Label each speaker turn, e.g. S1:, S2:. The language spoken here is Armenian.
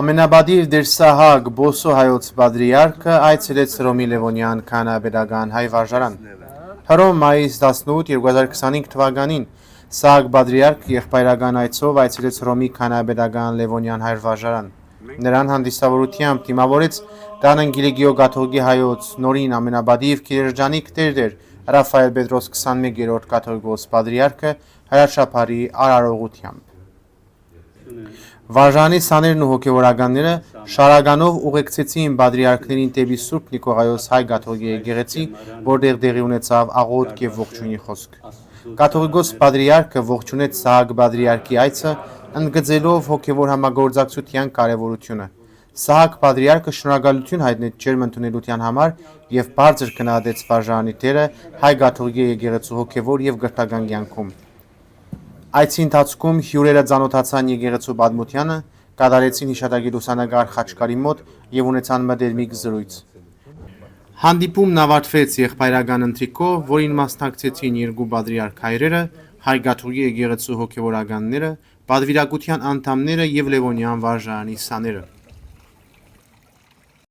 S1: Ամենաբադիր դերսահակ Բոսո հայոց պատրիարքը այցելեց Հռոմի Լևոնյան քահանայապետական հայ վարժարան։ Հռոմ մայիս 18, 2025 թվականին Սահակ պատրիարք եղբայրական այցով այցելեց Հռոմի քահանայապետական Լևոնյան հայ վարժարան։ Նրան հանդիսավորությամբ դիմավորեց Դանանգիլիգիո կաթողիկի հայոց նորին ամենաբադիր քիրերջանիկ տերտեր Ռաֆայել Պետրոս 21-րդ կաթողիկոս պատրիարքը հրաշափարի արարողությամբ։ Վարժանի սաներն ու հոգևորականները շարականով ուղեկցեցին պատրիարքներին դեպի Սուրբ Նիկողայոս հայ կաթողիկի եկեղեցի, որտեղ տեղի ունեցավ աղոթք և ողջույնի խոսք։ Կաթողիկոս պատրիարքը ողջունեց Սահակ պատրիարքի այցը, ընդգծելով հոգևոր համագործակցության կարևորությունը։ Սահակ պատրիարքը շնորհակալություն հայտնեց ջերմ ընդունելության համար և բարձր գնահատեց վարժարանի դերը հայ կաթողիկի եկեղեցու հոգևոր և կրթական կյանքում։ Այցի ընթացքում հյուրերը ծանոթացան եկեղեցու պատմությանը, կատարեցին հիշատակի լուսանկար խաչքարի մոտ և ունեցան մտերմիկ զրույց։ Հանդիպումն ավարտվեց եղբայրական ընթրիքով, որին մասնակցեցին երկու պատրիարք հայրերը, հայ կաթողիկի եկեղեցու հոգևորականները, պատվիրակության անդամները և Լևոնյան վարժարանի սաները։